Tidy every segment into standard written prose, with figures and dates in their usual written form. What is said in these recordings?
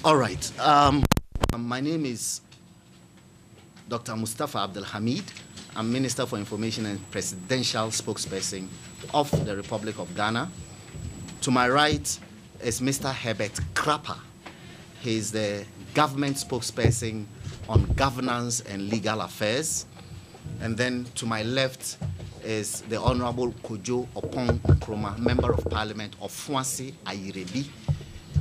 All right. My name is Dr. Mustafa Abdul Hamid. I'm Minister for Information and Presidential Spokesperson of the Republic of Ghana. To my right is Mr. Herbert Krapper. He is the government spokesperson on governance and legal affairs. And then to my left is the Honorable Kojo Opong Nkrumah, Member of Parliament of Fuansi Ayirebi,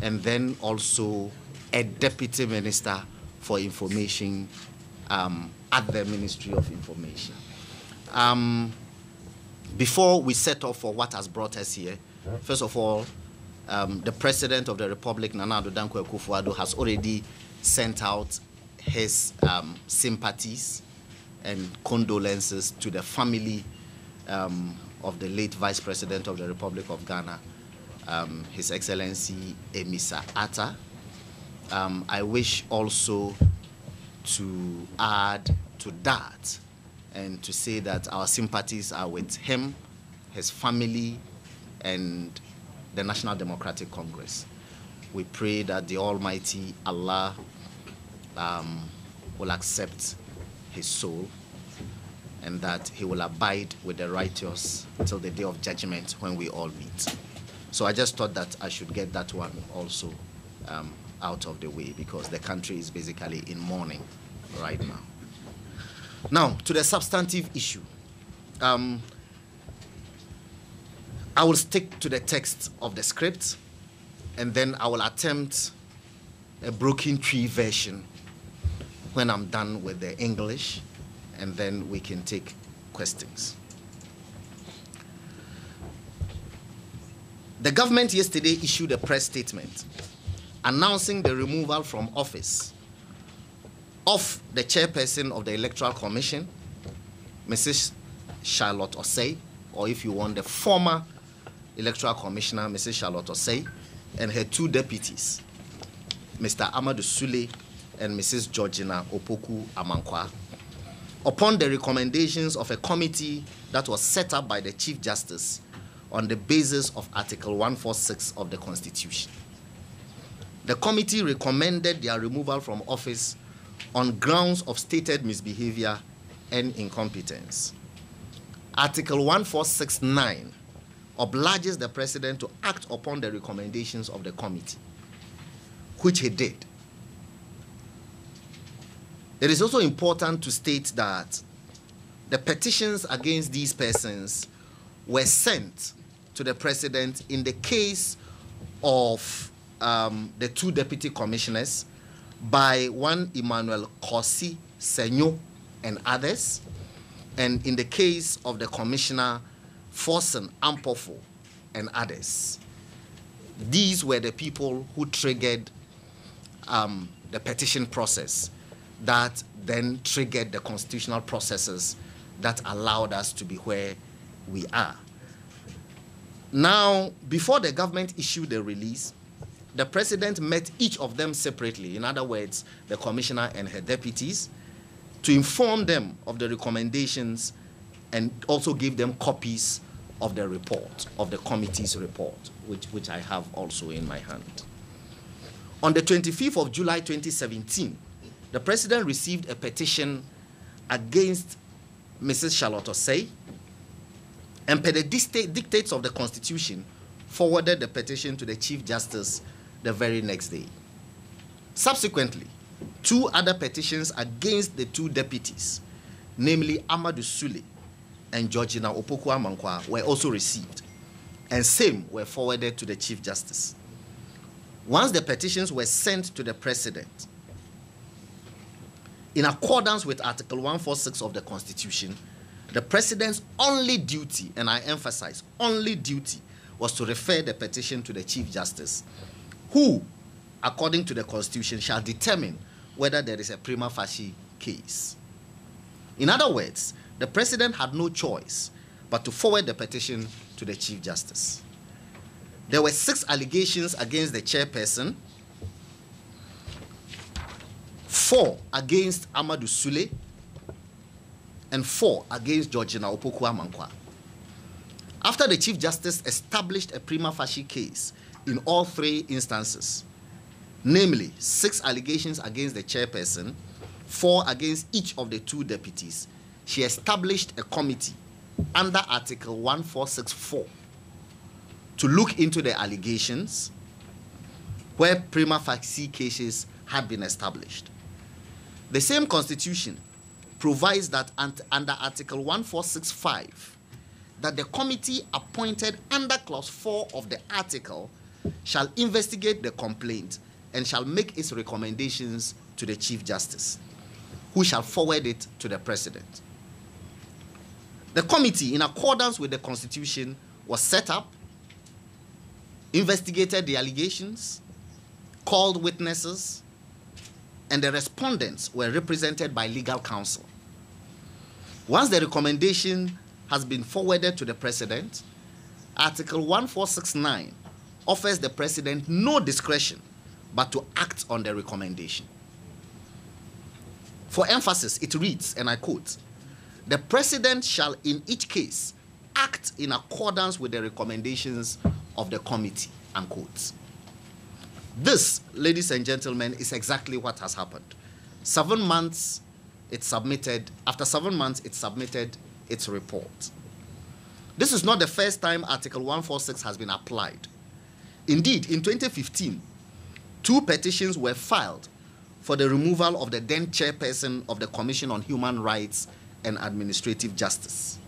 and then also a Deputy Minister for Information at the Ministry of Information. Before we set off for what has brought us here, first of all, the President of the Republic, Nana Addo Dankwa Akufo-Addo, has already sent out his sympathies and condolences to the family of the late Vice President of the Republic of Ghana, His Excellency Emisa Atta. I wish also to add to that and to say that our sympathies are with him, his family, and the National Democratic Congress. We pray that the Almighty Allah will accept his soul and that he will abide with the righteous until the day of judgment when we all meet. So I just thought that I should get that one also out of the way, because the country is basically in mourning right now. Now, to the substantive issue. I will stick to the text of the script, and then I will attempt a broken tree version when I'm done with the English, and then we can take questions. The government yesterday issued a press statement announcing the removal from office of the chairperson of the Electoral Commission, Mrs. Charlotte Osei, or if you want, the former Electoral Commissioner, Mrs. Charlotte Osei, and her two deputies, Mr. Amadou Sule and Mrs. Georgina Opoku Amankwa, upon the recommendations of a committee that was set up by the Chief Justice on the basis of Article 146 of the Constitution. The committee recommended their removal from office on grounds of stated misbehavior and incompetence. Article 146(9) obliges the President to act upon the recommendations of the committee, which he did. It is also important to state that the petitions against these persons were sent to the President in the case of the two deputy commissioners by one Emmanuel Kosi Senyo and others, and in the case of the Commissioner Forsen Ampofo and others. These were the people who triggered the petition process that then triggered the constitutional processes that allowed us to be where we are. Now, before the government issued the release, the President met each of them separately, in other words, the Commissioner and her deputies, to inform them of the recommendations and also give them copies of the report, of the committee's report, which I have also in my hand. On the 25th of July 2017, the President received a petition against Mrs. Charlotte Osei, and per the dictates of the Constitution, forwarded the petition to the Chief Justice the very next day. Subsequently, two other petitions against the two deputies, namely Amadou Sule and Georgina Opoku Amankwa, were also received, and same were forwarded to the Chief Justice. Once the petitions were sent to the President, in accordance with Article 146 of the Constitution, the President's only duty, and I emphasize, only duty, was to refer the petition to the Chief Justice, who, according to the Constitution, shall determine whether there is a prima facie case. In other words, the President had no choice but to forward the petition to the Chief Justice. There were 6 allegations against the chairperson, 4 against Amadou Sule, and 4 against Georgina Opoku Amankwa. After the Chief Justice established a prima facie case in all 3 instances, namely 6 allegations against the chairperson, 4 against each of the 2 deputies, she established a committee under Article 1464 to look into the allegations where prima facie cases had been established. The same constitution provides that under Article 1465 that the committee appointed under Clause 4 of the article shall investigate the complaint and shall make its recommendations to the Chief Justice, who shall forward it to the President. The committee, in accordance with the Constitution, was set up, investigated the allegations, called witnesses, and the respondents were represented by legal counsel. Once the recommendation has been forwarded to the President, Article 1469 offers the President no discretion but to act on the recommendation. For emphasis, it reads, and I quote, "The President shall in each case act in accordance with the recommendations of the committee," unquote. This, ladies and gentlemen, is exactly what has happened. 7 months, it submitted, after 7 months, it submitted its report. This is not the first time Article 146 has been applied. Indeed, in 2015, 2 petitions were filed for the removal of the then chairperson of the Commission on Human Rights and Administrative Justice.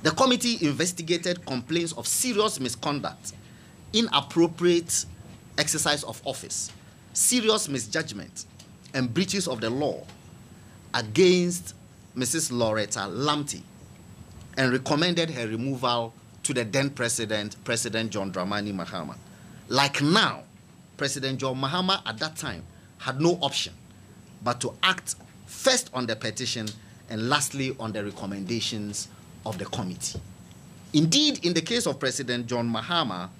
The committee investigated complaints of serious misconduct, inappropriate exercise of office, serious misjudgment, and breaches of the law against Mrs. Loretta Lamptey, and recommended her removal to the then President John Dramani Mahama. Like now, President John Mahama at that time had no option but to act first on the petition and lastly on the recommendations of the committee. Indeed, in the case of President John Mahama,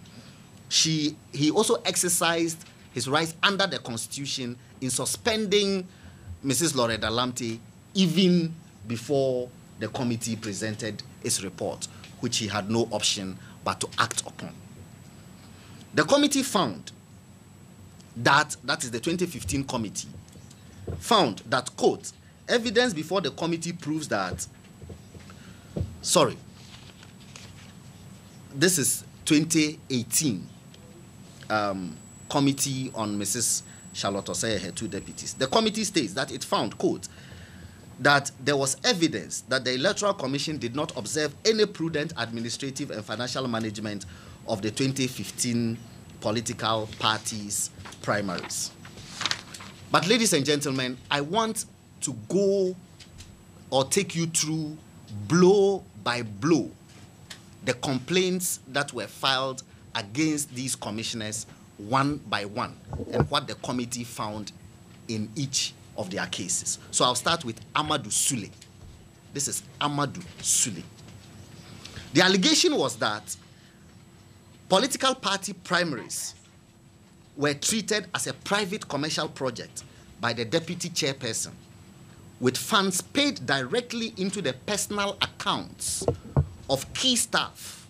he also exercised his rights under the Constitution in suspending Mrs. Loretta Lamptey even before the committee presented its report, which he had no option but to act upon. The committee found that is the 2015 committee, found that, quote, evidence before the committee proves that, this is 2018 committee on Mrs. Charlotte Osei, her 2 deputies. The committee states that it found, quote, that there was evidence that the Electoral Commission did not observe any prudent administrative and financial management of the 2015 political parties' primaries. But ladies and gentlemen, I want to go or take you through blow by blow the complaints that were filed against these commissioners one by one and what the committee found in each of their cases. So I'll start with Amadou Sule. This is Amadou Sule. The allegation was that political party primaries were treated as a private commercial project by the deputy chairperson, with funds paid directly into the personal accounts of key staff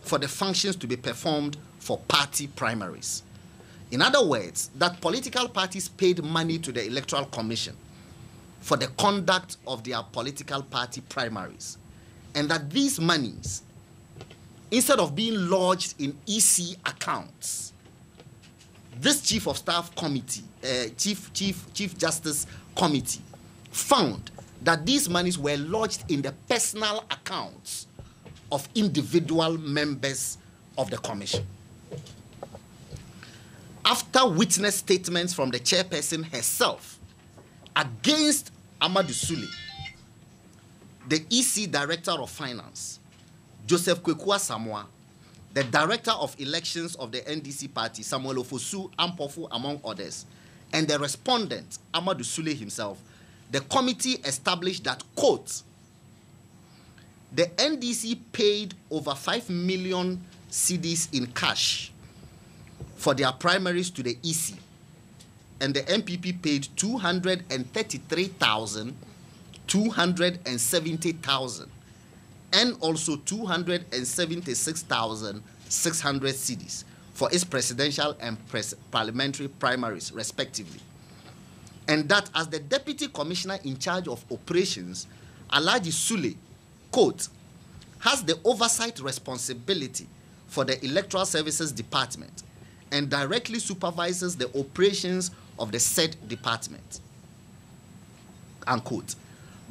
for the functions to be performed for party primaries. In other words, that political parties paid money to the Electoral Commission for the conduct of their political party primaries, and that these monies, instead of being lodged in EC accounts, this Chief of Staff Committee, Chief Justice Committee, found that these monies were lodged in the personal accounts of individual members of the Commission. After witness statements from the chairperson herself against Amadou Sule, the EC Director of Finance, Joseph Kwekwa Samoa, the Director of Elections of the NDC Party, Samuel Ofosu Ampofu, among others, and the respondent, Amadou Sule himself, the committee established that, quote, the NDC paid over 5 million cedis in cash for their primaries to the EC, and the MPP paid 233,270,000 and also 276,600 cedis for its presidential and parliamentary primaries, respectively. And that as the Deputy Commissioner in charge of operations, Alhaji Sule, quote, has the oversight responsibility for the Electoral Services Department and directly supervises the operations of the said department, unquote.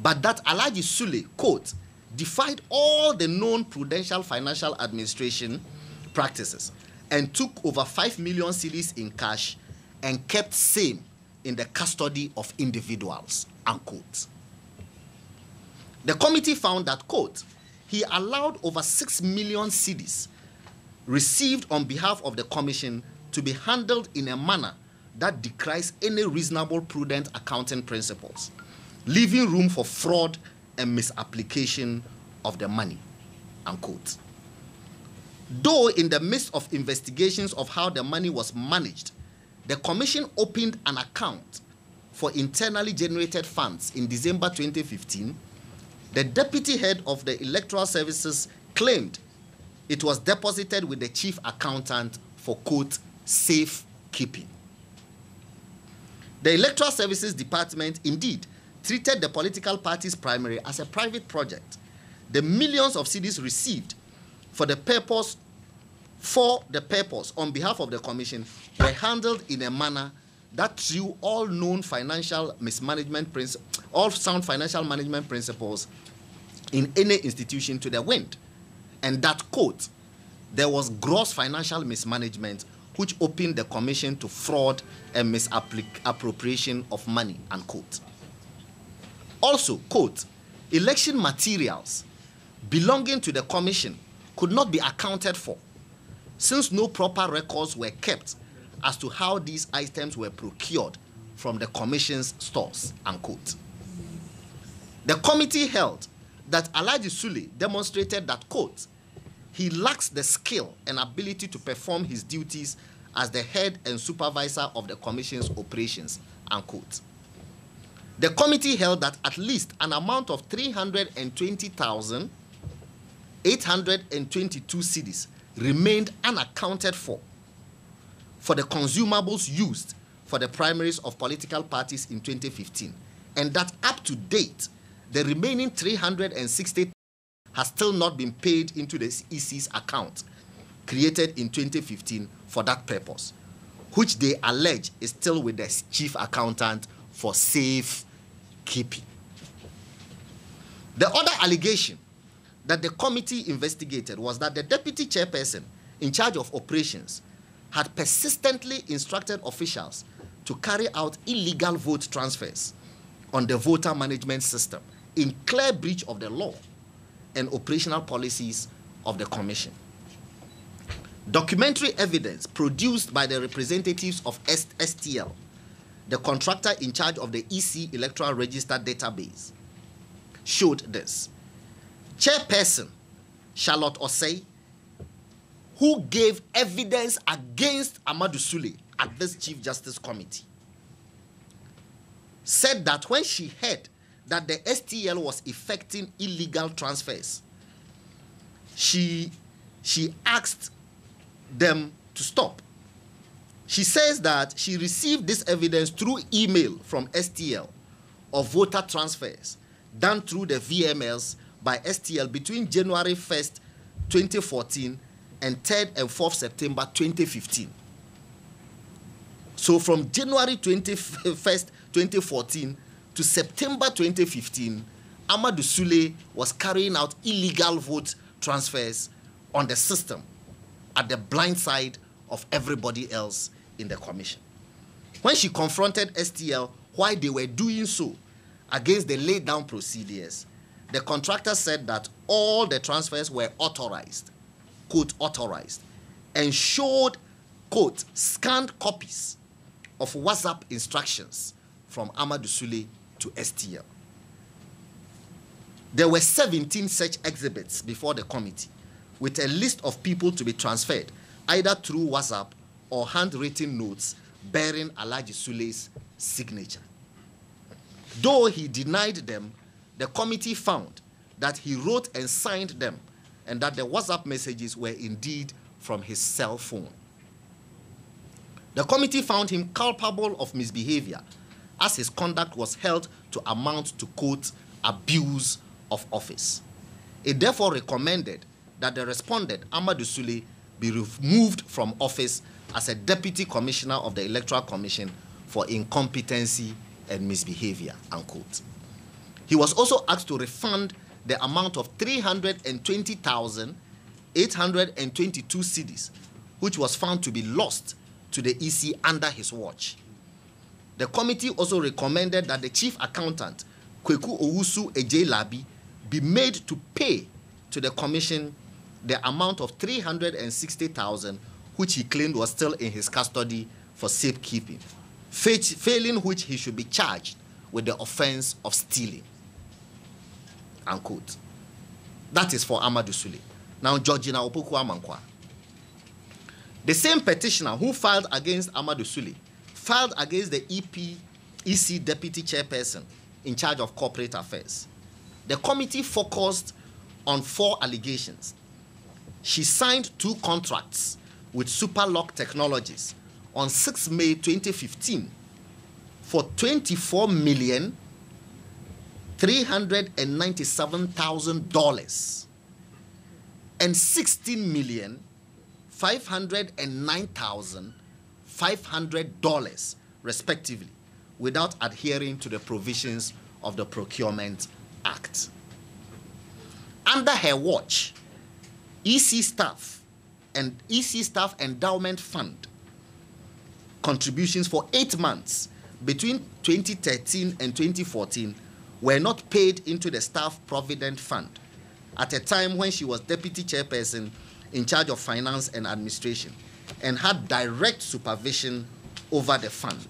But that Alhaji Sule, quote, defied all the known prudential financial administration practices and took over 5 million cedis in cash and kept same in the custody of individuals, unquote. The committee found that, quote, he allowed over 6 million cedis received on behalf of the commission to be handled in a manner that decries any reasonable prudent accounting principles, leaving room for fraud and misapplication of the money, unquote. Though in the midst of investigations of how the money was managed, the commission opened an account for internally generated funds in December 2015, the deputy head of the Electoral Services claimed it was deposited with the chief accountant for, quote, safekeeping. The Electoral Services Department indeed treated the political party's primary as a private project. The millions of cedis received for the purpose on behalf of the commission were handled in a manner that threw all known financial mismanagement principles, all sound financial management principles in any institution to the wind. And that, quote, there was gross financial mismanagement which opened the commission to fraud and misappropriation of money, unquote. Also, quote, election materials belonging to the commission could not be accounted for since no proper records were kept as to how these items were procured from the commission's stores, unquote. The committee held that Alhaji Sule demonstrated that, quote, he lacks the skill and ability to perform his duties as the head and supervisor of the commission's operations, unquote. The committee held that at least an amount of 320,822 cedis remained unaccounted for the consumables used for the primaries of political parties in 2015, and that up to date, the remaining 360 has still not been paid into the EC's account created in 2015 for that purpose, which they allege is still with the chief accountant for safekeeping. The other allegation that the committee investigated was that the deputy chairperson in charge of operations had persistently instructed officials to carry out illegal vote transfers on the voter management system in clear breach of the law and operational policies of the commission. Documentary evidence produced by the representatives of STL, the contractor in charge of the EC Electoral Register database, showed this. Chairperson Charlotte Osei, who gave evidence against Amadou Sule at this Chief Justice Committee, said that when she heard that the STL was effecting illegal transfers, she asked them to stop. She says that she received this evidence through email from STL of voter transfers done through the VMLs by STL between January 1st, 2014 and 3rd and 4th September 2015. So from January 21st, 2014 to September 2015, Amadou Sule was carrying out illegal vote transfers on the system at the blind side of everybody else in the commission. When she confronted STL why they were doing so against the laid down procedures, the contractor said that all the transfers were authorized, quote, authorized, and showed, quote, scanned copies of WhatsApp instructions from Amadou Sule to STL. There were 17 such exhibits before the committee, with a list of people to be transferred, either through WhatsApp or handwritten notes bearing Alhaji Sule's signature. Though he denied them, the committee found that he wrote and signed them and that the WhatsApp messages were indeed from his cell phone. The committee found him culpable of misbehavior, as his conduct was held to amount to, quote, abuse of office. It therefore recommended that the respondent, Amadou Sule, be removed from office as a deputy commissioner of the Electoral Commission for incompetency and misbehavior, unquote. He was also asked to refund the amount of 320,822 cedis, which was found to be lost to the EC under his watch. The committee also recommended that the chief accountant, Kweku Owusu Ejelabi, be made to pay to the commission the amount of 360,000, which he claimed was still in his custody for safekeeping, failing which he should be charged with the offense of stealing, unquote. That is for Amadou Sule. Now, Georgina Opoku-Amankwa. The same petitioner who filed against Amadou Sule filed against the EC Deputy Chairperson in charge of corporate affairs. The committee focused on 4 allegations. She signed 2 contracts with Superlock Technologies on 6 May 2015 for $24,397,000 and $16,509,500 respectively, without adhering to the provisions of the Procurement Act. Under her watch, EC Staff Endowment Fund contributions for 8 months between 2013 and 2014 were not paid into the Staff Provident Fund at a time when she was Deputy Chairperson in charge of Finance and Administration and had direct supervision over the fund.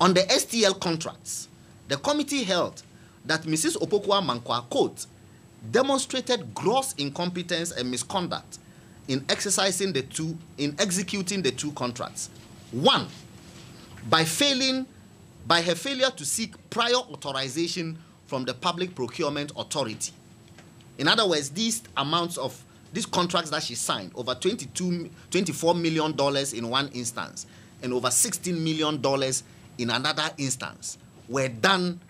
On the STL contracts, the committee held that Mrs. Opoku-Amankwa, quote, demonstrated gross incompetence and misconduct in executing the 2 contracts. 1, by her failure to seek prior authorization from the Public Procurement Authority. In other words, these contracts that she signed, over $24 million in one instance and over $16 million in another instance, were done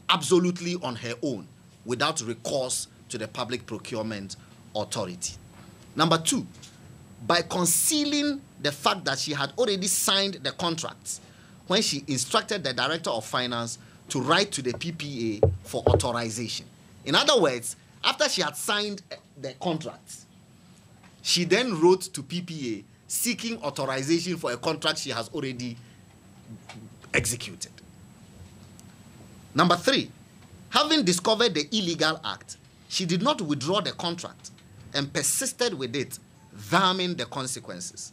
absolutely on her own without recourse to the Public Procurement Authority. Number 2, by concealing the fact that she had already signed the contracts when she instructed the Director of Finance to write to the PPA for authorization. In other words, after she had signed the contracts, she then wrote to PPA seeking authorization for a contract she has already executed. Number 3, having discovered the illegal act, she did not withdraw the contract and persisted with it, damning the consequences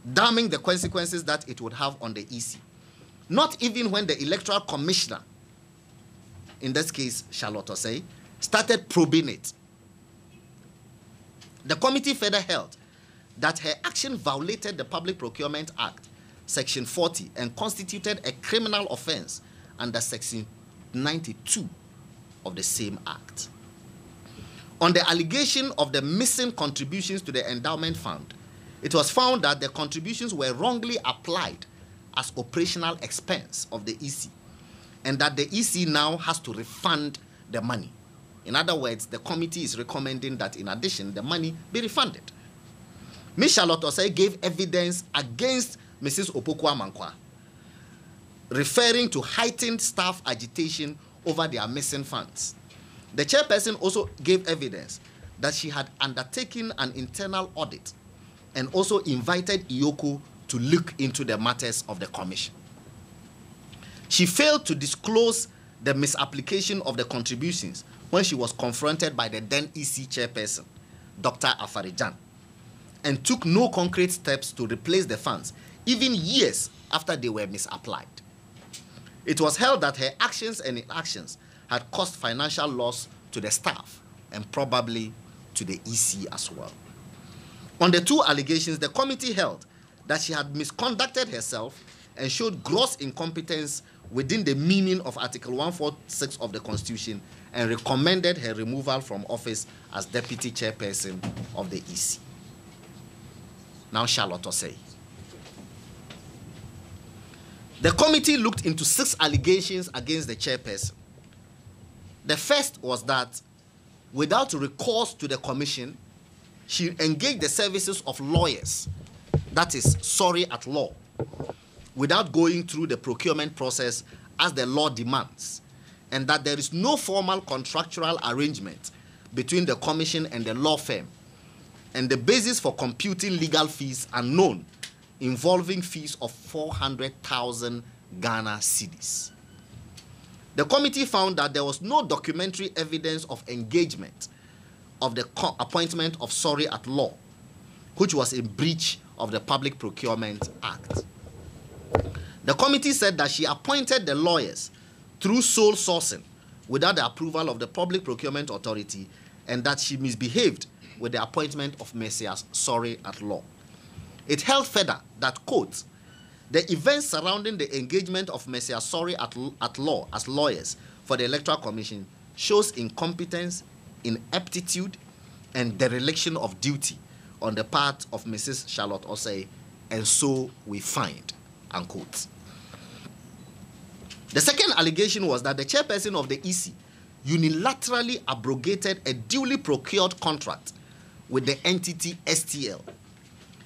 that it would have on the EC. Not even when the Electoral Commissioner, in this case Charlotte Osei, started probing it. The committee further held that her action violated the Public Procurement Act, Section 40, and constituted a criminal offense under Section 92 of the same Act. On the allegation of the missing contributions to the endowment fund, it was found that the contributions were wrongly applied as operational expense of the EC, and that the EC now has to refund the money. In other words, the committee is recommending that in addition, the money be refunded. Ms. Charlotte Osei gave evidence against Mrs. Opoku-Amankwa, referring to heightened staff agitation over their missing funds. The chairperson also gave evidence that she had undertaken an internal audit and also invited IOCO to look into the matters of the commission. She failed to disclose the misapplication of the contributions when she was confronted by the then EC chairperson, Dr. Afarijan, and took no concrete steps to replace the funds, even years after they were misapplied. It was held that her actions and inactions had caused financial loss to the staff and probably to the EC as well. On the 2 allegations, the committee held that she had misconducted herself and showed gross incompetence within the meaning of Article 146 of the Constitution and recommended her removal from office as Deputy Chairperson of the EC. now Charlotte Osei. The committee looked into 6 allegations against the chairperson. The first was that, without recourse to the commission, she engaged the services of lawyers, that is, sorry at law, without going through the procurement process as the law demands, and that there is no formal contractual arrangement between the commission and the law firm, and the basis for computing legal fees are known, involving fees of 400,000 Ghana cedis. The committee found that there was no documentary evidence of engagement of the appointment of sorry at law, which was in breach of the Public Procurement Act. The committee said that she appointed the lawyers through sole sourcing without the approval of the Public Procurement Authority, and that she misbehaved with the appointment of Messias sorry at law. It held further that, quote, the events surrounding the engagement of Messias sorry at law as lawyers for the Electoral Commission shows incompetence, ineptitude, and dereliction of duty on the part of Mrs. Charlotte Osei, and so we find, unquote. The second allegation was that the chairperson of the EC unilaterally abrogated a duly procured contract with the entity STL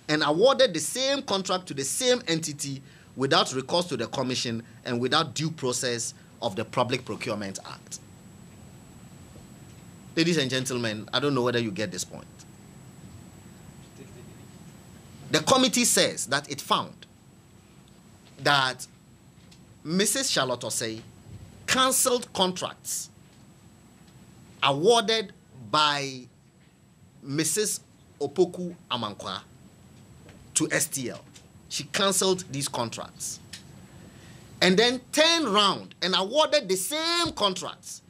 and awarded the same contract to the same entity without recourse to the commission and without due process of the Public Procurement Act. Ladies and gentlemen, I don't know whether you get this point. The committee says that it found that Mrs. Charlotte Osei cancelled contracts awarded by Mrs. Opoku Amankwa to STL. She cancelled these contracts and then turned round and awarded the same contracts.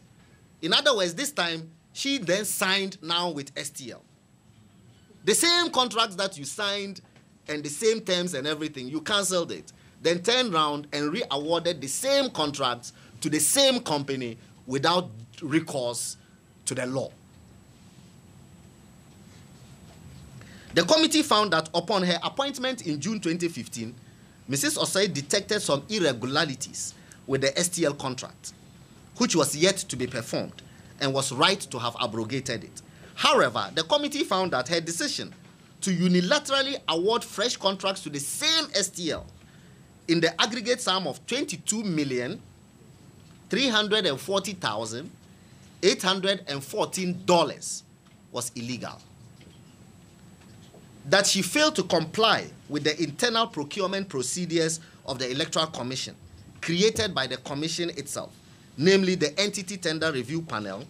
In other words, this time, she then signed now with STL. The same contracts that you signed and the same terms and everything, you cancelled it. Then turned round and re-awarded the same contracts to the same company without recourse to the law. The committee found that upon her appointment in June 2015, Mrs. Osei detected some irregularities with the STL contract, which was yet to be performed and was right to have abrogated it. However, the committee found that her decision to unilaterally award fresh contracts to the same STL in the aggregate sum of $22,340,814 was illegal. That she failed to comply with the internal procurement procedures of the Electoral Commission created by the Commission itself, namely the Entity Tender Review Panel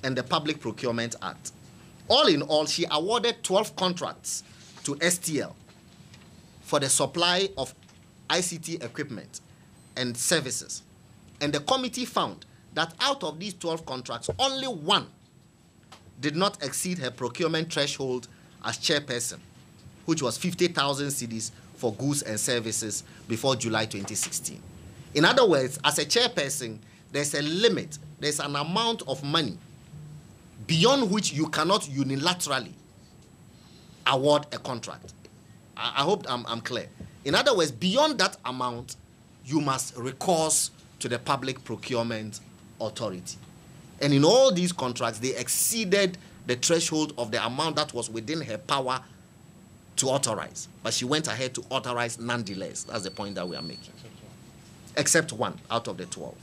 and the Public Procurement Act. All in all, she awarded 12 contracts to STL for the supply of ICT equipment and services. And the committee found that out of these 12 contracts, only one did not exceed her procurement threshold as chairperson, which was 50,000 cedis for goods and services before July 2016. In other words, as a chairperson, there's a limit, there's an amount of money beyond which you cannot unilaterally award a contract. I hope I'm clear. In other words, beyond that amount, you must recourse to the Public Procurement Authority. And in all these contracts, they exceeded the threshold of the amount that was within her power to authorize. But she went ahead to authorize nonetheless. That's the point that we are making. Except one out of the 12.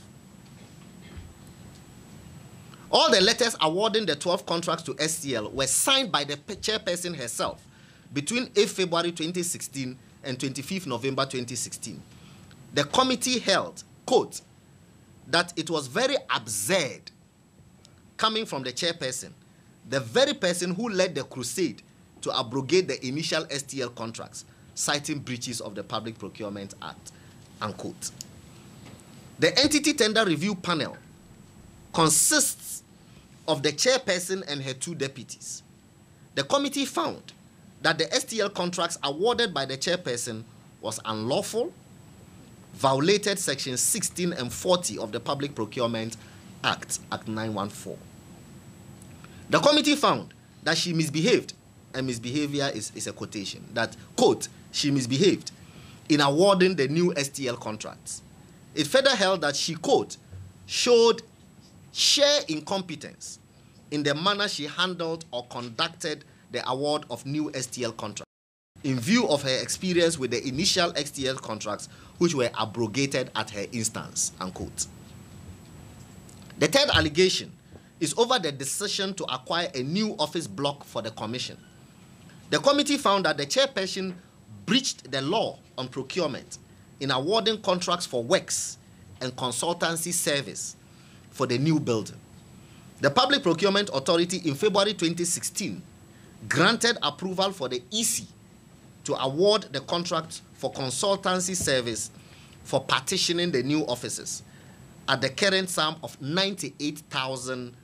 All the letters awarding the 12 contracts to STL were signed by the chairperson herself between 8 February 2016 and 25 November 2016. The committee held, quote, that it was very absurd coming from the chairperson, the very person who led the crusade to abrogate the initial STL contracts, citing breaches of the Public Procurement Act, unquote. The Entity Tender Review Panel consists of the chairperson and her 2 deputies. The committee found that the STL contracts awarded by the chairperson was unlawful, violated sections 16 and 40 of the Public Procurement Act, Act 914. The committee found that she misbehaved and misbehavior is a quotation, that, quote, she misbehaved in awarding the new STL contracts. It further held that she, quote, showed sheer incompetence in the manner she handled or conducted the award of new STL contracts in view of her experience with the initial STL contracts, which were abrogated at her instance, unquote. The third allegation is over the decision to acquire a new office block for the commission. The committee found that the chairperson breached the law on procurement in awarding contracts for works and consultancy service for the new building. The Public Procurement Authority in February 2016 granted approval for the EC to award the contract for consultancy service for partitioning the new offices at the current sum of 98,000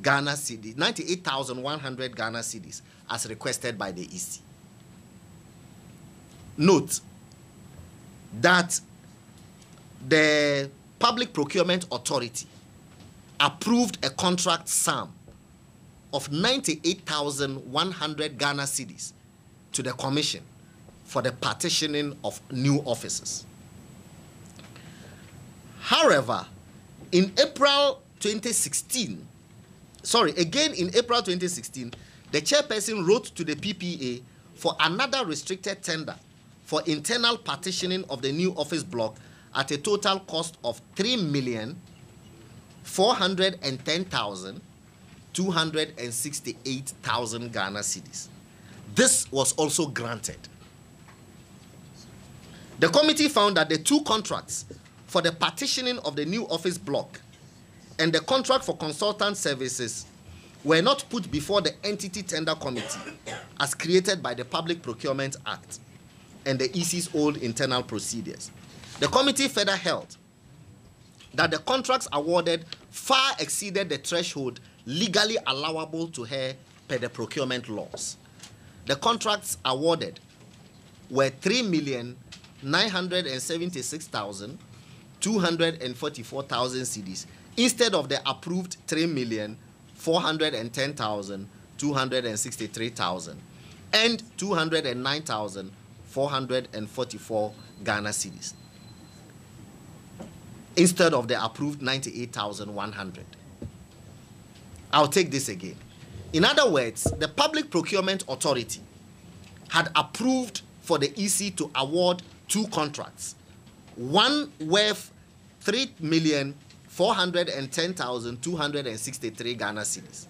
Ghana cedis, 98,100 Ghana cedis, as requested by the EC. Note that the Public Procurement Authority approved a contract sum of 98,100 Ghana cedis to the Commission for the partitioning of new offices. However, in April 2016, the chairperson wrote to the PPA for another restricted tender for internal partitioning of the new office block at a total cost of 3,410,268 Ghana cedis. This was also granted. The committee found that the two contracts for the partitioning of the new office block and the contract for consultant services were not put before the entity tender committee as created by the Public Procurement Act and the EC's old internal procedures. The committee further held that the contracts awarded far exceeded the threshold legally allowable to her per the procurement laws. The contracts awarded were 3,976,244 cedis instead of the approved 3,410,263 and 209,444 Ghana cedis instead of the approved 98,100. I'll take this again. In other words, the Public Procurement Authority had approved for the EC to award two contracts, one worth 3,410,263 Ghana cedis.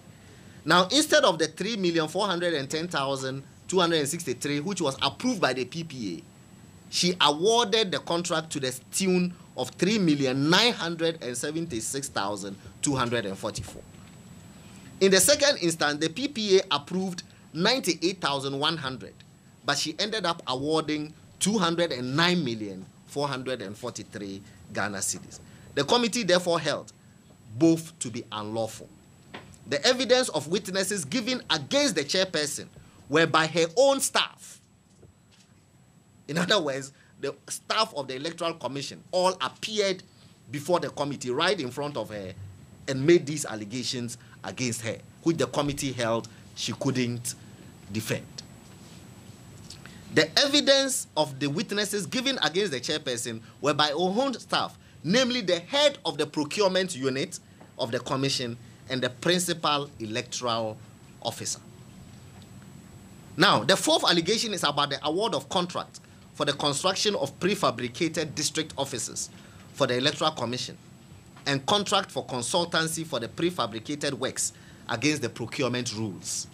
Now, instead of the 3,410,263, which was approved by the PPA, she awarded the contract to the tune of 3,976,244. In the second instance, the PPA approved 98,100, but she ended up awarding 209,443 Ghana cedis. The committee therefore held both to be unlawful. The evidence of witnesses given against the chairperson were by her own staff. In other words, the staff of the Electoral Commission all appeared before the committee right in front of her and made these allegations against her, which the committee held she couldn't defend. The evidence of the witnesses given against the chairperson were by her own staff, namely the head of the procurement unit of the commission and the principal electoral officer. Now, the fourth allegation is about the award of contract for the construction of prefabricated district offices for the Electoral Commission and contract for consultancy for the prefabricated works against the procurement rules.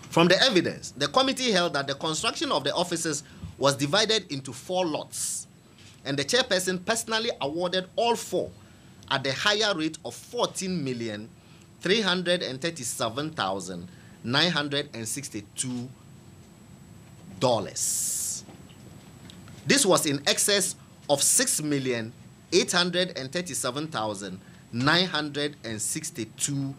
From the evidence, the committee held that the construction of the offices was divided into 4 lots, and the chairperson personally awarded all 4 at the higher rate of $14,337,962. This was in excess of $6,837,962,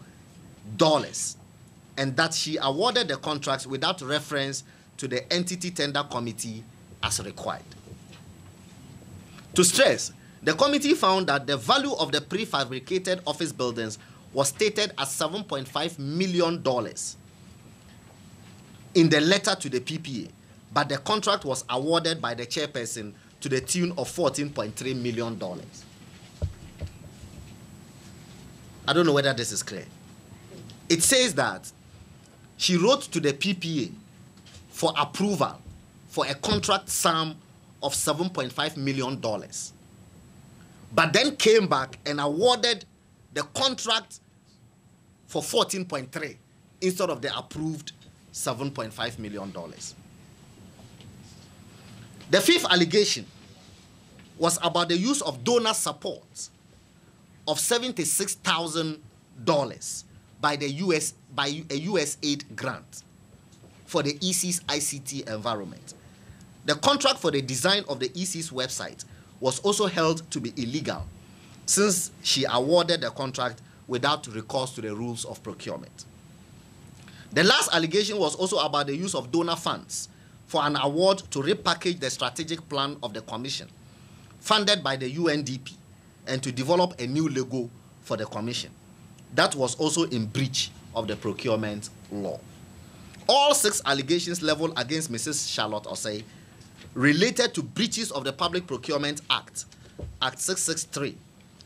and that she awarded the contracts without reference to the entity tender committee as required. To stress, the committee found that the value of the prefabricated office buildings was stated at $7.5 million, in the letter to the PPA, but the contract was awarded by the chairperson to the tune of $14.3 million. I don't know whether this is clear. It says that she wrote to the PPA for approval for a contract sum of $7.5 million, but then came back and awarded the contract for 14.3 instead of the approved $7.5 million. The fifth allegation was about the use of donor support of $76,000 by a US aid grant for the EC's ICT environment. The contract for the design of the EC's website was also held to be illegal since she awarded the contract without recourse to the rules of procurement. The last allegation was also about the use of donor funds for an award to repackage the strategic plan of the commission, funded by the UNDP, and to develop a new logo for the commission. That was also in breach of the procurement law. All 6 allegations leveled against Mrs. Charlotte Osei related to breaches of the Public Procurement Act, Act 663,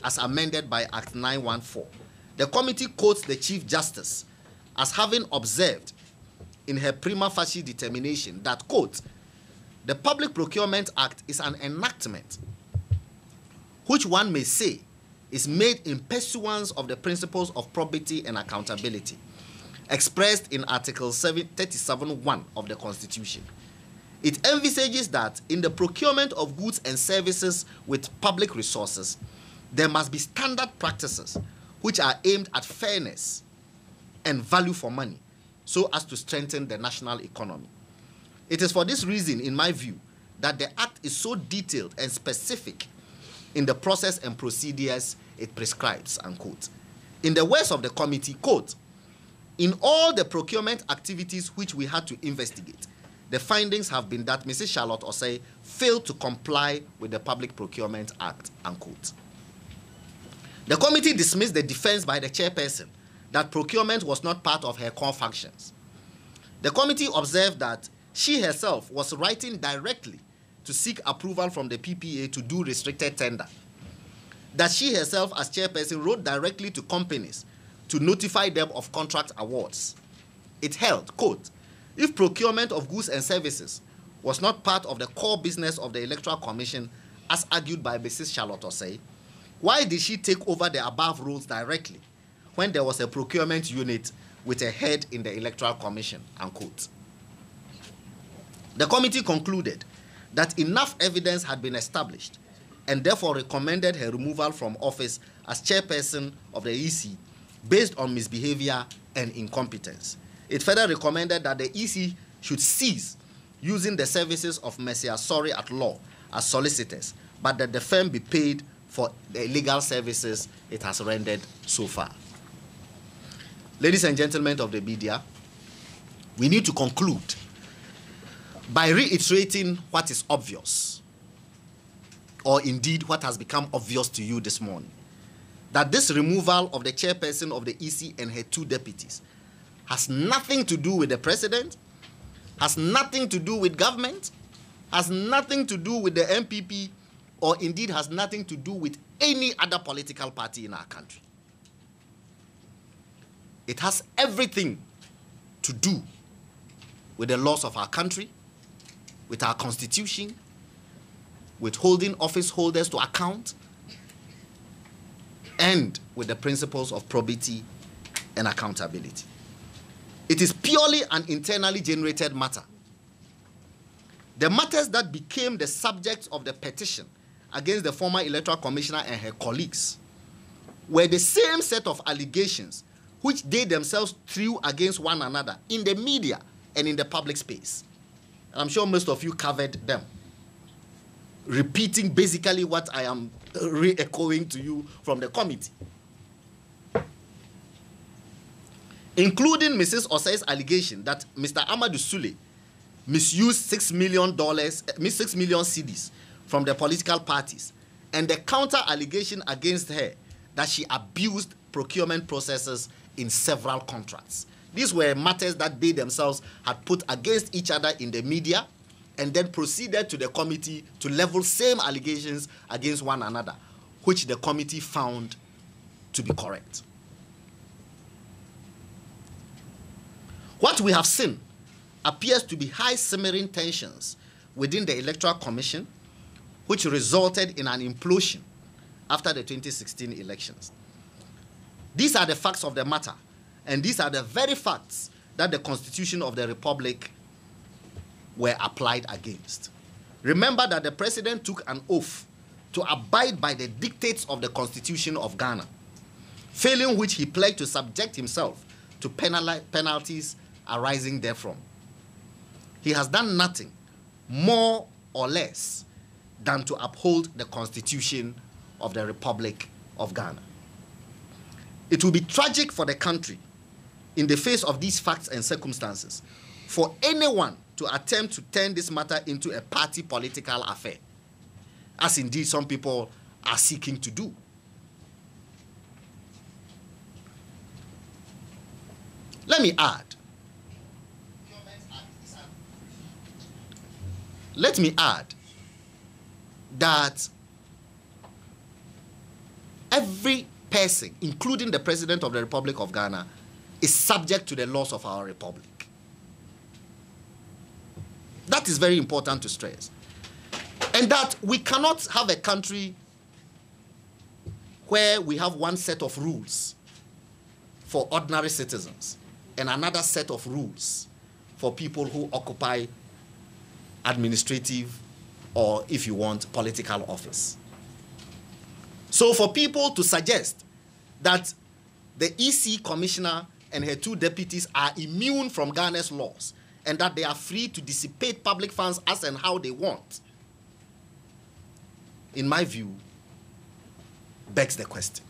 as amended by Act 914. The committee quotes the Chief Justice as having observed in her prima facie determination that, quote, the Public Procurement Act is an enactment which one may say is made in pursuance of the principles of probity and accountability expressed in Article 37(1) of the Constitution. It envisages that in the procurement of goods and services with public resources, there must be standard practices which are aimed at fairness and value for money so as to strengthen the national economy. It is for this reason, in my view, that the Act is so detailed and specific in the process and procedures it prescribes, unquote. In the words of the committee, quote, in all the procurement activities which we had to investigate, the findings have been that Mrs. Charlotte Osei failed to comply with the Public Procurement Act, unquote. The committee dismissed the defense by the chairperson that procurement was not part of her core functions. The committee observed that she herself was writing directly to seek approval from the PPA to do restricted tender, that she herself as chairperson wrote directly to companies to notify them of contract awards. It held, quote, if procurement of goods and services was not part of the core business of the Electoral Commission, as argued by Mrs. Charlotte Osei, why did she take over the above roles directly when there was a procurement unit with a head in the Electoral Commission, unquote. The committee concluded that enough evidence had been established and therefore recommended her removal from office as chairperson of the EC based on misbehavior and incompetence. It further recommended that the EC should cease using the services of Messiah Sorry at Law as solicitors, but that the firm be paid for the legal services it has rendered so far. Ladies and gentlemen of the media, we need to conclude by reiterating what is obvious, or indeed what has become obvious to you this morning, that this removal of the chairperson of the EC and her 2 deputies has nothing to do with the president, has nothing to do with government, has nothing to do with the MPP, or indeed has nothing to do with any other political party in our country. It has everything to do with the laws of our country, with our constitution, with holding office holders to account, and with the principles of probity and accountability. It is purely an internally generated matter. The matters that became the subject of the petition against the former Electoral Commissioner and her colleagues were the same set of allegations which they themselves threw against one another in the media and in the public space. And I'm sure most of you covered them, repeating basically what I am re-echoing to you from the committee. Including Mrs. Osei's allegation that Mr. Amadou Sule misused $6 million cedis from the political parties, and the counter-allegation against her that she abused procurement processes in several contracts. These were matters that they themselves had put against each other in the media, and then proceeded to the committee to level same allegations against one another, which the committee found to be correct. What we have seen appears to be high simmering tensions within the Electoral Commission, which resulted in an implosion after the 2016 elections. These are the facts of the matter, and these are the very facts that the Constitution of the Republic were applied against. Remember that the president took an oath to abide by the dictates of the Constitution of Ghana, failing which he pledged to subject himself to penalties arising therefrom. He has done nothing more or less than to uphold the Constitution of the Republic of Ghana. It will be tragic for the country, in the face of these facts and circumstances, for anyone to attempt to turn this matter into a party political affair, as indeed some people are seeking to do. Let me add that every person, including the President of the Republic of Ghana, is subject to the laws of our republic. That is very important to stress. And that we cannot have a country where we have one set of rules for ordinary citizens and another set of rules for people who occupy administrative or, if you want, political office. So for people to suggest that the EC commissioner and her 2 deputies are immune from Ghana's laws and that they are free to dissipate public funds as and how they want, in my view, begs the question.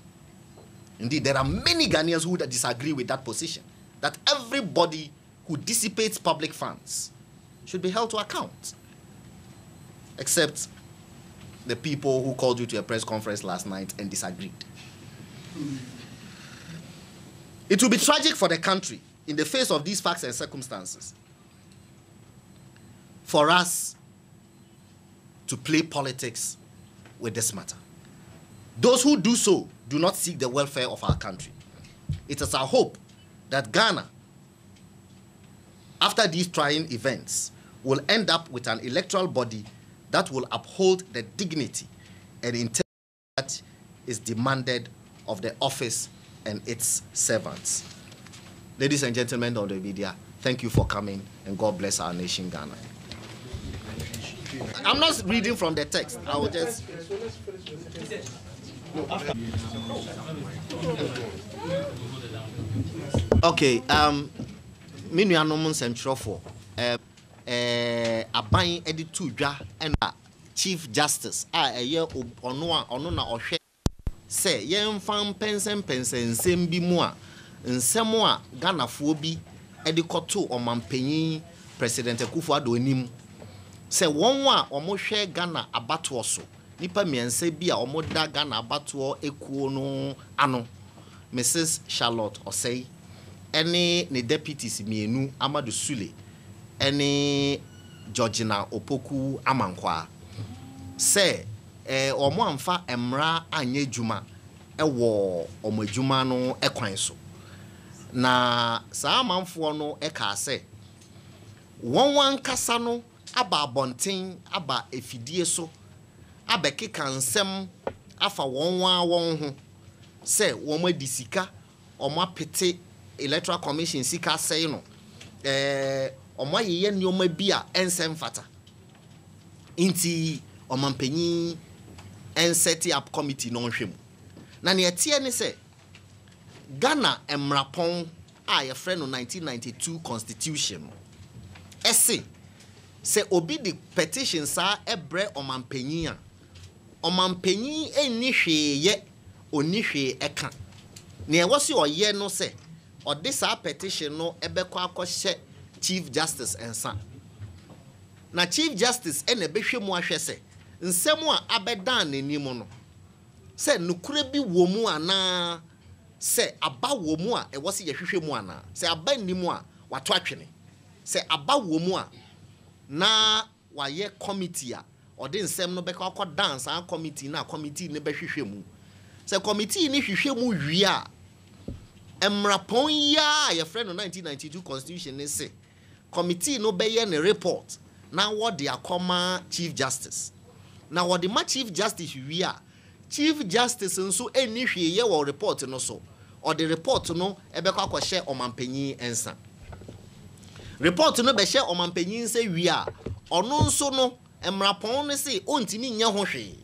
Indeed, there are many Ghanaians who disagree with that position, that everybody who dissipates public funds should be held to account, except the people who called you to a press conference last night and disagreed. It will be tragic for the country, in the face of these facts and circumstances, for us to play politics with this matter. Those who do so do not seek the welfare of our country. It is our hope that Ghana, after these trying events, will end up with an electoral body that will uphold the dignity and integrity that is demanded of the office and its servants. Ladies and gentlemen of the media, thank you for coming, and God bless our nation, Ghana. I'm not reading from the text. I will just... Okay, Minuanom Centrofo, Aban Editu Dwa and Chief Justice, a year ono na ohwe say yen fan pensen sembi mu a nsemo a Ghanafoɔ bi edikoto omampanyin President Akufo-Addo anim say won a omohwe Ghana abatoɔ so nipa miense bi a omoda Ghana abatoɔ ekuo no ano Mrs. Charlotte Osei ene ne deputies mienu Amadu Sule ene Georgina Opoku Amankwa say omo amfa emra anye djuma ewo omo adwuma no ekwan so na saa manfo no eka se won kasa no aba abonten aba efidie so abekeka nsem afa won ho se won adisika omo apete Electoral Commission sika sei no omo ayeye nioma bi a ensem fata inti omampanyin and set up committee no hwem na ne etie ne se Ghana emrapon a ye frɛ no 1992 constitution ese se obi di petition sa ebre omampanyin a omampanyin enni hweye oni hwe eka ne ewo se oye no se ode sa petition no ebekɔ akɔhye Chief Justice ensa na Chief Justice ene behwe mu ahwɛ se nsɛm a abedan n'anim no sɛ nukure bi wɔ mu ana Say aba wo mu a e wo se ye hwehwe mu ana. Say aba ni mu a wato atwene. Say aba wo mu a na wa ye committee a ode nsem no beka akọ dance an committee na committee ne be hwehwe mu. Say committee ni hwehwe mu wi a emrapon ya ye friend no 1992 constitution ne say committee no be ye ne report na what the akoma chief justice. Now what the chief justice we are chief justice nso eni hwe ye wo report no so or the report no ebekwa akọ omampanyin ensa report no be share omampanyin se wi a ono nso no emrapon ne se ontimi nya ho hwe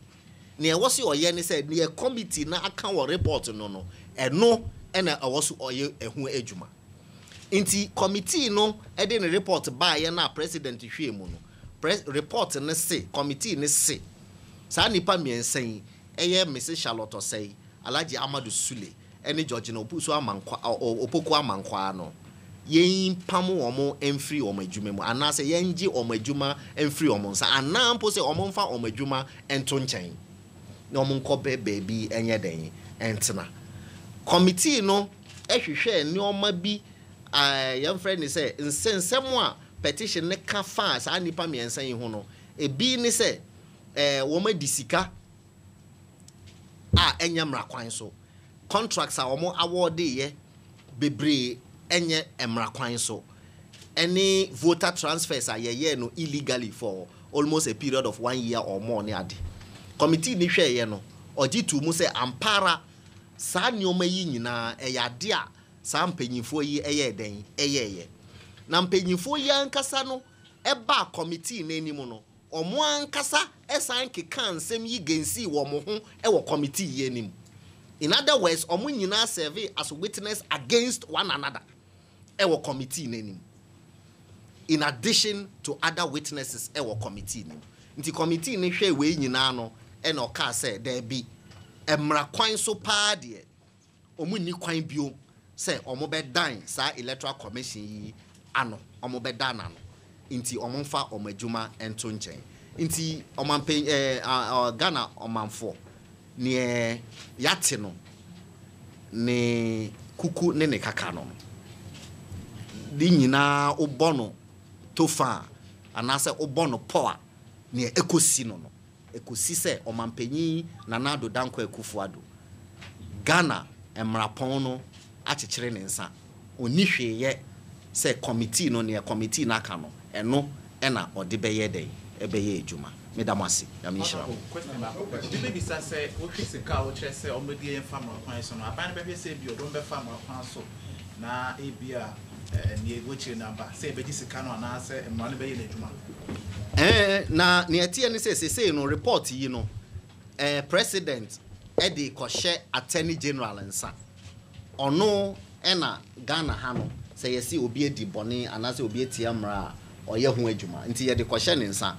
na e wo se oye ne se ne committee na aka wo report no eno ena e wo so oye ehu adwuma nti committee no e de ne report ba ye na president hwe mu no report ne se committee ne se sa nipa miensen eye Mrs. Charlotte Osei Alhaji Amadu Sule ene George na opuso amankwa opoku amankwa no yen pam omo emfiri omo adwuma mu anase yengi omo adwuma emfiri omo nsa anampo se omo mfa omo adwuma ento nchen na omo nkobe baby enye den entena committee no ehwehwe ne oma bi yan friend say nsensem a petition ne ka fa sa nipa miensen ho no ebi ni say woma disika a enya mrakwan so contracts a womo award ye bebre enye emrakwan so any voter transfers a ye no illegally for almost a period of 1 year or more ne ade committee ni hwe ye no ogitu mu say ampara sa nyoma yi nyina eyade a sa mpanyimfo yi eye den eyeye na mpanyimfo yi ankasa no eba committee na enimu no omo ankasa esan kekan nsem yi gensi wo mo ho e wo committee yi anim. In other words, omo nyina serve as witness against one another e wo committee na anim, in addition to other witnesses e wo committee nim. Nti committee ne hwe we nyina no e no ka say there be emra kwan so pa de omo ni kwan bio say omo be dan sa electoral commission yi ano omo be dan ano inti omonfa omadwuma ento nchen inti omampen Ghana omanfo ne yate no ne kuku ne kaka no di nyina obono tofa anase obono power ne ekosi no ekosi se omampanyi Nanado Danko Ekufuado Ghana emrapon no achechire ne nsa oni hweye se committee no ne committee na aka no eno ena ode beye den ebeye adwuma medamasi yamishira question ba did be say wo hwese ka wo kire say omedi en farmer kwan so no aban be hwe say bi odon be farmer kwan so na ebia ne wo kire number say be di sika no na say emma no beye adwuma na ne atie ne say no report yi no president edi ko share attorney general nsa ono ena Ghana ha no say yesi obi edi bone anase obi etia mra oye ho adwuma nti ye de kwhye ne nsa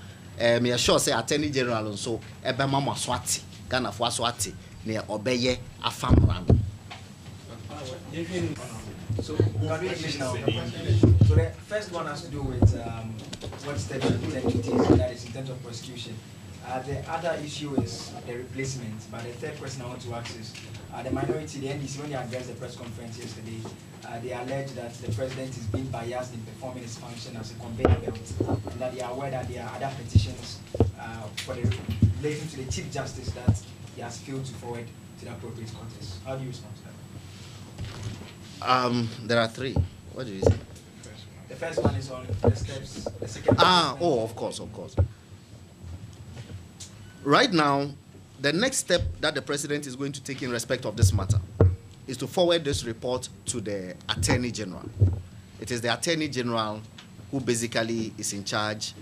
me sure say attorney general nso ebe ma mo swati Ghana fo aswati ne obeye afamra no. So the first one has to do with what steps the deputies, that is in terms of prosecution. The other issue is the replacement. But the third question I want to ask is the minority, the NDC, when they addressed the press conference yesterday, they allege that the president is being biased in performing his function as a conveyor belt, and that they are aware that there are other petitions relating to the Chief Justice that he has failed to forward to the appropriate courts. How do you respond to that? There are three. What do you say? The first one is on the steps. The second of course. Right now, the next step that the president is going to take in respect of this matter is to forward this report to the Attorney General. It is the Attorney General who basically is in charge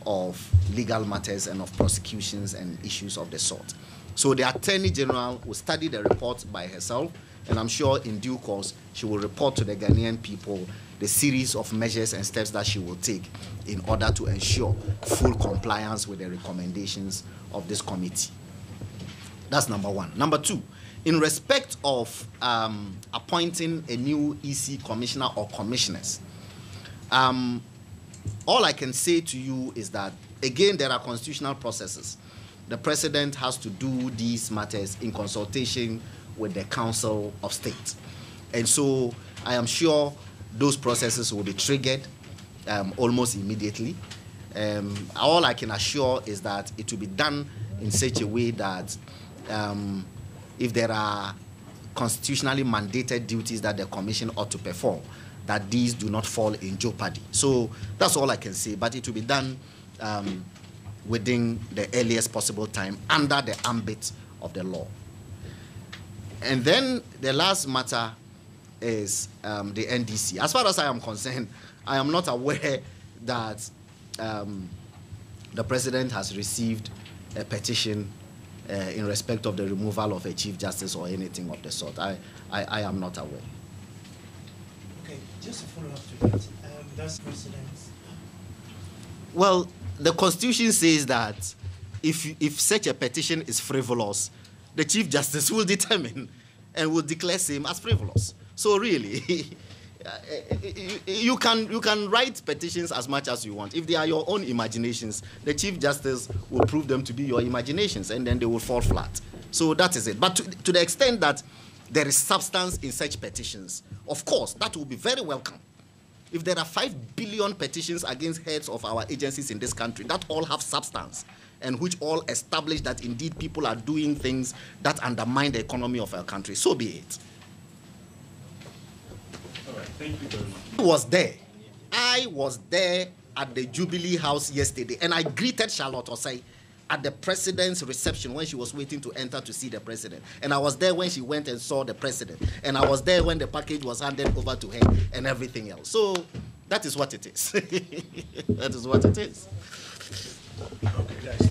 of legal matters and of prosecutions and issues of the sort. So the Attorney General will study the report by herself, and I'm sure in due course she will report to the Ghanaian people the series of measures and steps that she will take in order to ensure full compliance with the recommendations of this committee. That's number one. Number two, in respect of appointing a new EC commissioner or commissioners, all I can say to you is that, again, there are constitutional processes. The president has to do these matters in consultation with the Council of State. And so I am sure those processes will be triggered almost immediately. All I can assure is that it will be done in such a way that if there are constitutionally mandated duties that the Commission ought to perform, that these do not fall in jeopardy. So that's all I can say, but it will be done within the earliest possible time under the ambit of the law. And then the last matter is the NDC. As far as I am concerned, I am not aware that the President has received a petition in respect of the removal of a Chief Justice or anything of the sort. I am not aware. Okay, just to follow up to that, that's President. Well, the Constitution says that if such a petition is frivolous, the Chief Justice will determine and will declare same as frivolous. So really, you can write petitions as much as you want. If they are your own imaginations, the Chief Justice will prove them to be your imaginations, and then they will fall flat. So that is it. But to the extent that there is substance in such petitions, of course, that will be very welcome. If there are 5 billion petitions against heads of our agencies in this country that all have substance and which all establish that indeed people are doing things that undermine the economy of our country, so be it. All right, thank you very much. I was there at the Jubilee House yesterday, and I greeted Charlotte Osei at the President's reception when she was waiting to enter to see the President. And I was there when she went and saw the President. And I was there when the package was handed over to her and everything else. So that is what it is. That is what it is. Okay, guys.